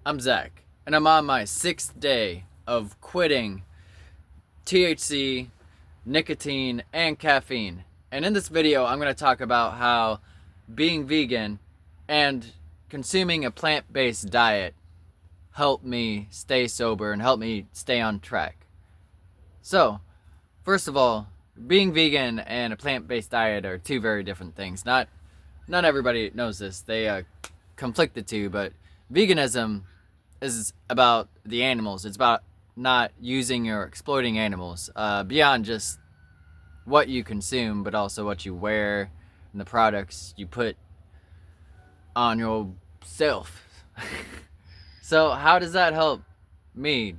I'm Zach, and I'm on my 6th day of quitting THC, nicotine, and caffeine. And in this video, I'm going to talk about how being vegan and consuming a plant-based diet helped me stay sober and helped me stay on track. So, first of all, being vegan and a plant-based diet are two very different things. Not everybody knows this. They conflict the two, but veganism is about the animals. It's about not using or exploiting animals beyond just what you consume, but also what you wear and the products you put on yourself. So how does that help me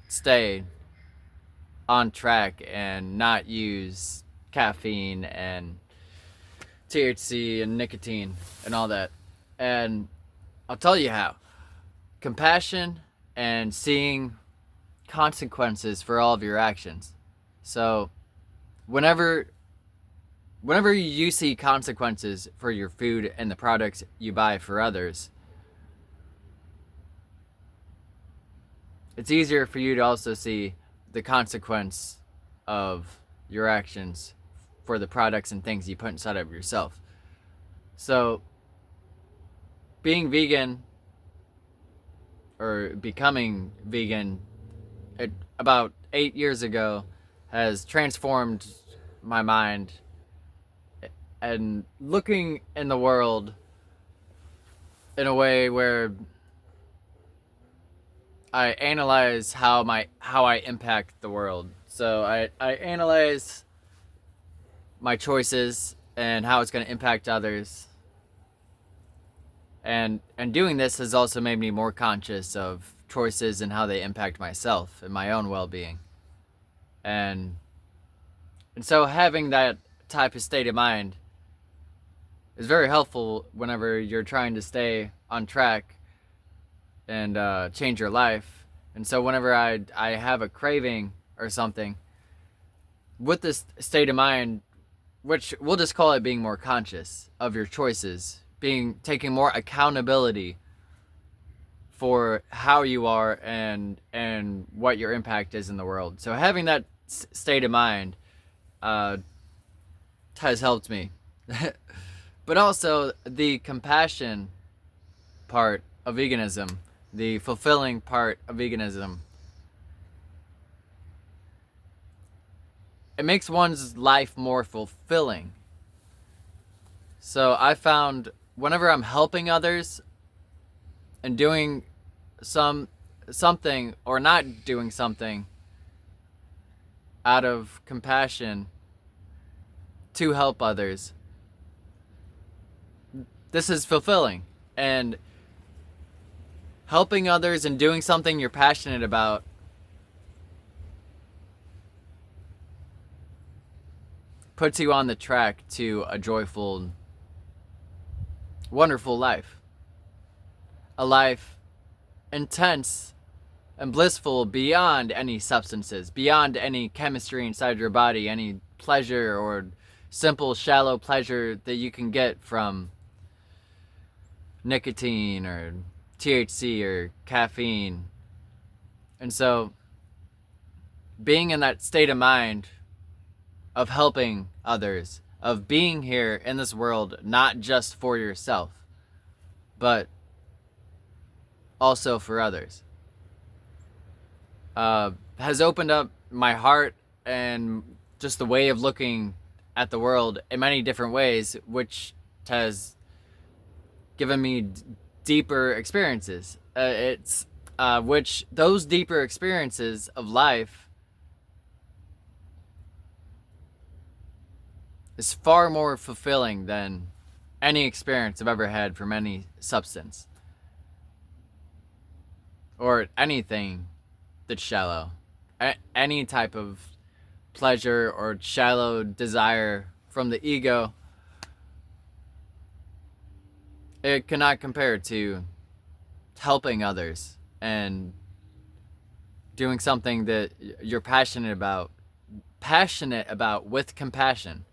stay on track and not use caffeine and THC and nicotine and all that? And I'll tell you how. Compassion and seeing consequences for all of your actions. So whenever you see consequences for your food and the products you buy for others, it's easier for you to also see the consequence of your actions for the products and things you put inside of yourself. So being vegan or becoming vegan about 8 years ago has transformed my mind and looking in the world in a way where I analyze how I impact the world. So I analyze my choices and how it's going to impact others. And doing this has also made me more conscious of choices and how they impact myself and my own well-being. And so having that type of state of mind is very helpful whenever you're trying to stay on track and change your life. And so whenever I have a craving or something, with this state of mind, which we'll just call it being more conscious of your choices, taking more accountability for how you are and what your impact is in the world. So having that state of mind has helped me. But also the compassion part of veganism, the fulfilling part of veganism, it makes one's life more fulfilling. So I found whenever I'm helping others and doing something or not doing something out of compassion to help others, this is fulfilling. And helping others and doing something you're passionate about puts you on the track to a joyful, wonderful life. A life intense and blissful beyond any substances, beyond any chemistry inside your body, any pleasure or simple, shallow pleasure that you can get from nicotine or THC or caffeine. And so being in that state of mind of helping others, of being here in this world, not just for yourself, but also for others, has opened up my heart and just the way of looking at the world in many different ways, which has given me deeper experiences. Which those deeper experiences of life is far more fulfilling than any experience I've ever had from any substance or anything that's shallow. Any type of pleasure or shallow desire from the ego, it cannot compare to helping others and doing something that you're passionate about with compassion.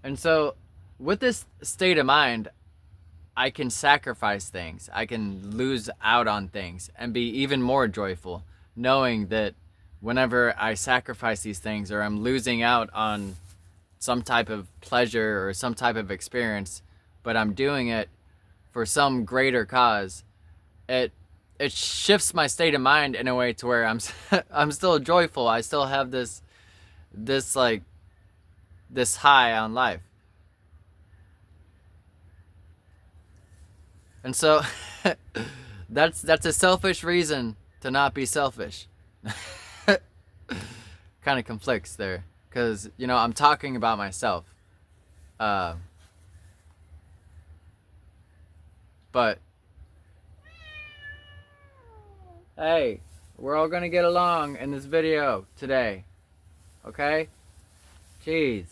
And so with this state of mind, I can sacrifice things. I can lose out on things and be even more joyful, knowing that whenever I sacrifice these things or I'm losing out on some type of pleasure or some type of experience, but I'm doing it for some greater cause, it shifts my state of mind in a way to where I'm still joyful. I still have this high on life. And so that's a selfish reason to not be selfish. Kind of conflicts there, because I'm talking about myself, but hey, we're all gonna get along in this video today, okay? Jeez.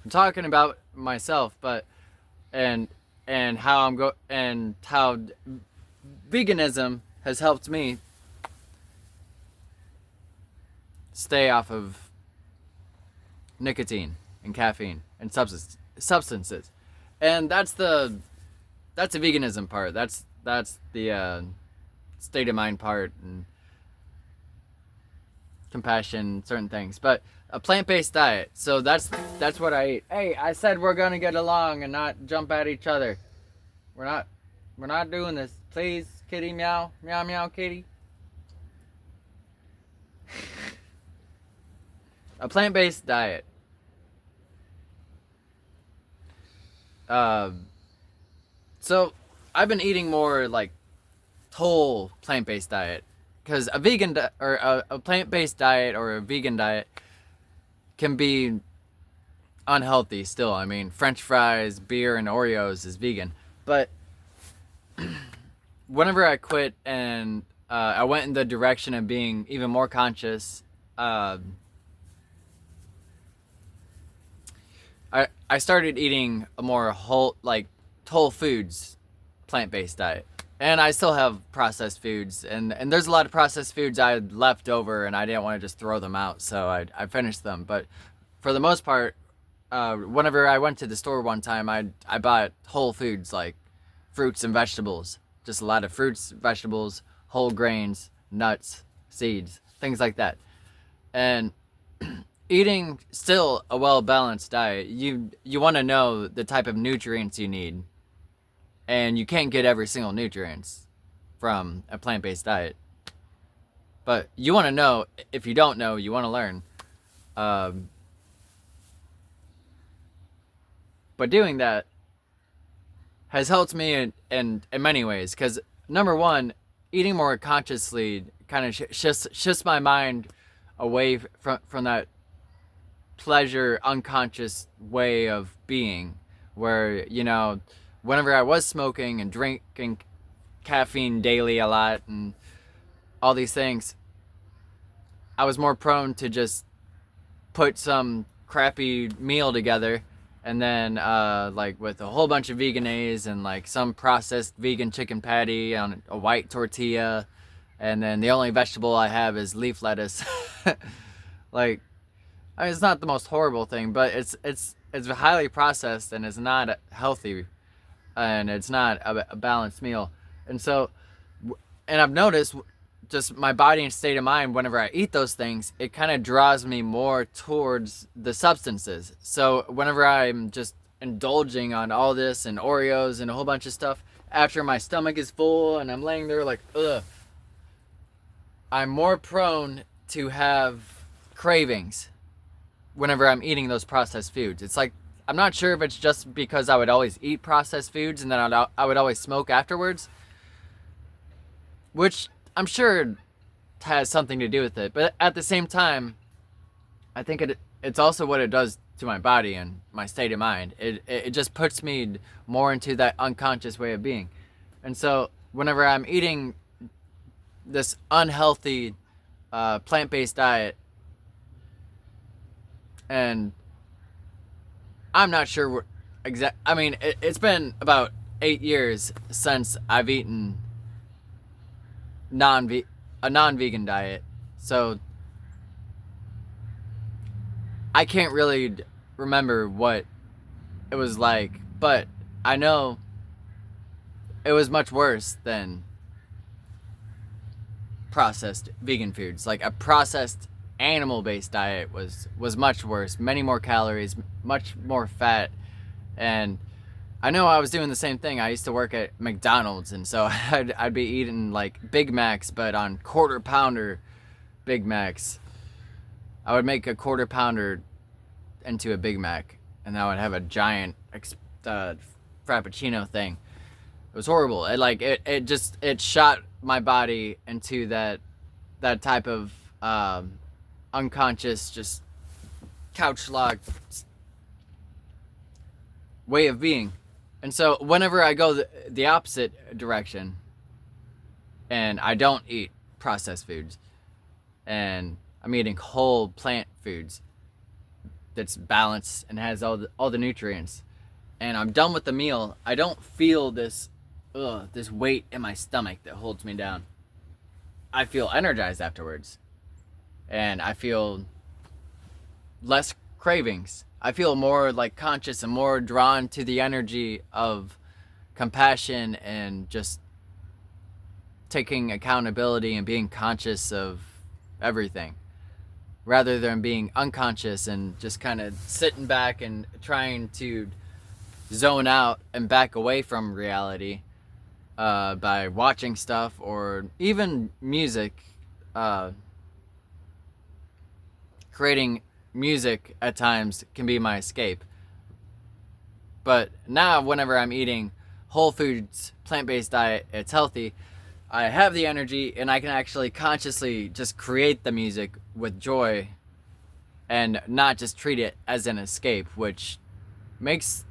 I'm talking about myself, but and how how veganism has helped me stay off of nicotine and caffeine and substances. And that's the veganism part. That's the state of mind part and compassion, certain things. But a plant-based diet. So that's what I eat. Hey, I said we're gonna get along and not jump at each other. We're not doing this. Please, kitty, meow, meow, meow, kitty. A plant-based diet. So I've been eating more like whole plant-based diet, because a vegan or a plant-based diet or a vegan diet can be unhealthy still. I mean, French fries, beer, and Oreos is vegan. But whenever I quit and I went in the direction of being even more conscious, I started eating a more whole foods plant-based diet. And I still have processed foods, and there's a lot of processed foods I had left over, and I didn't want to just throw them out, so I finished them. But for the most part, whenever I went to the store one time, I bought whole foods, like fruits and vegetables. Just a lot of fruits, vegetables, whole grains, nuts, seeds, things like that. And eating still a well-balanced diet, you want to know the type of nutrients you need. And you can't get every single nutrients from a plant-based diet. But you want to know. If you don't know, you want to learn. But doing that has helped me in many ways. Because number one, eating more consciously kind of shifts my mind away from that pleasure unconscious way of being, where whenever I was smoking and drinking caffeine daily a lot and all these things, I was more prone to just put some crappy meal together, and then like with a whole bunch of veganese and like some processed vegan chicken patty on a white tortilla, and then the only vegetable I have is leaf lettuce. Like, I mean, it's not the most horrible thing, but it's highly processed and it's not healthy. And it's not a balanced meal. And so, and I've noticed just my body and state of mind, whenever I eat those things, it kind of draws me more towards the substances. So whenever I'm just indulging on all this and Oreos and a whole bunch of stuff, after my stomach is full and I'm laying there like, ugh, I'm more prone to have cravings whenever I'm eating those processed foods. It's like, I'm not sure if it's just because I would always eat processed foods and then I would always smoke afterwards, which I'm sure has something to do with it. But at the same time, I think it's also what it does to my body and my state of mind. It just puts me more into that unconscious way of being. And so whenever I'm eating this unhealthy plant-based diet, and I'm not sure I mean, it's been about 8 years since I've eaten a non-vegan diet. So I can't really remember what it was like, but I know it was much worse than processed vegan foods. Like a processed animal-based diet was much worse, many more calories, much more fat. And I know I was doing the same thing. I used to work at McDonald's, and so I'd be eating like Big Macs, but on quarter pounder Big Macs. I would make a quarter pounder into a Big Mac, and I would have a giant frappuccino thing. It was horrible. It shot my body into that type of unconscious, just couch locked way of being. And so whenever I go the opposite direction, and I don't eat processed foods, and I'm eating whole plant foods that's balanced and has all the nutrients, and I'm done with the meal, I don't feel this weight in my stomach that holds me down. I feel energized afterwards, and I feel less cravings. I feel more like conscious and more drawn to the energy of compassion and just taking accountability and being conscious of everything, rather than being unconscious and just kind of sitting back and trying to zone out and back away from reality by watching stuff, or even music. Creating music at times can be my escape. But now whenever I'm eating whole foods, plant-based diet, it's healthy, I have the energy, and I can actually consciously just create the music with joy and not just treat it as an escape, which makes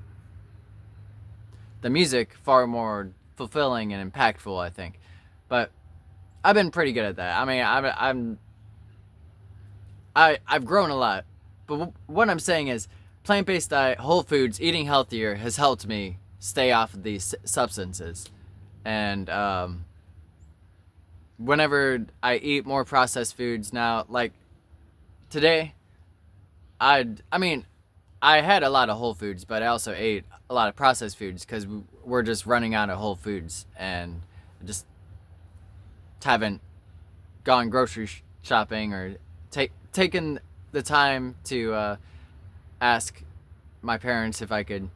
the music far more fulfilling and impactful, I think. But I've been pretty good at that. I mean, I've grown a lot. But what I'm saying is, plant-based diet, whole foods, eating healthier has helped me stay off of these substances. And whenever I eat more processed foods now, like today, I had a lot of whole foods, but I also ate a lot of processed foods because we're just running out of whole foods, and just haven't gone grocery shopping or taken the time to ask my parents if I could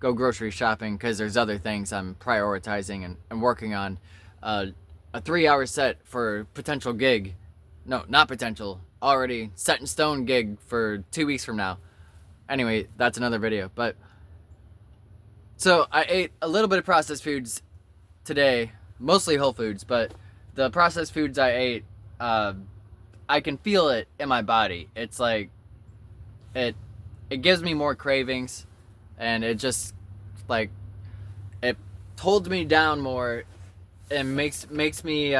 go grocery shopping, because there's other things I'm prioritizing and working on. A 3-hour set for potential gig. No, not potential. Already set in stone gig for 2 weeks from now. Anyway, that's another video. But so I ate a little bit of processed foods today, mostly whole foods, but the processed foods I ate, I can feel it in my body. It's like it gives me more cravings, and it just like it holds me down more and makes me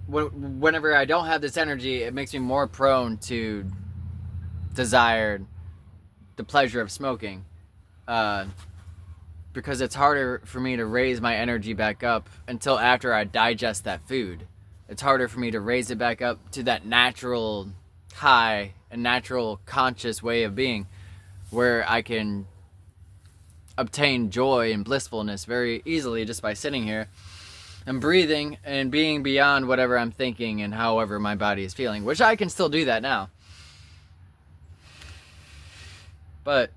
whenever I don't have this energy, it makes me more prone to desire the pleasure of smoking, because it's harder for me to raise my energy back up until after I digest that food. It's harder for me to raise it back up to that natural high and natural conscious way of being, where I can obtain joy and blissfulness very easily just by sitting here and breathing and being beyond whatever I'm thinking and however my body is feeling, which I can still do that now. But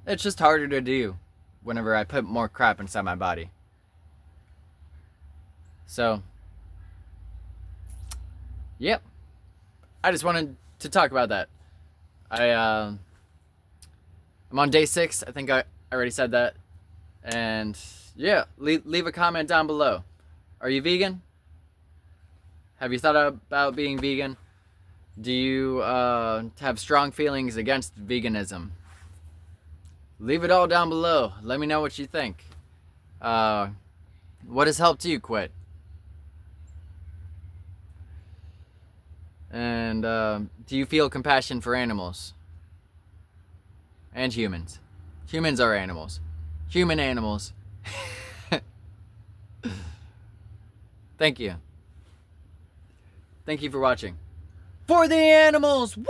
it's just harder to do whenever I put more crap inside my body. So, yep. I just wanted to talk about that. I'm on day 6. I think I already said that. And yeah, leave a comment down below. Are you vegan? Have you thought about being vegan? Do you have strong feelings against veganism? Leave it all down below. Let me know what you think. What has helped you quit? And do you feel compassion for animals? And humans. Humans are animals. Human animals. Thank you. Thank you for watching. For the animals! Woo!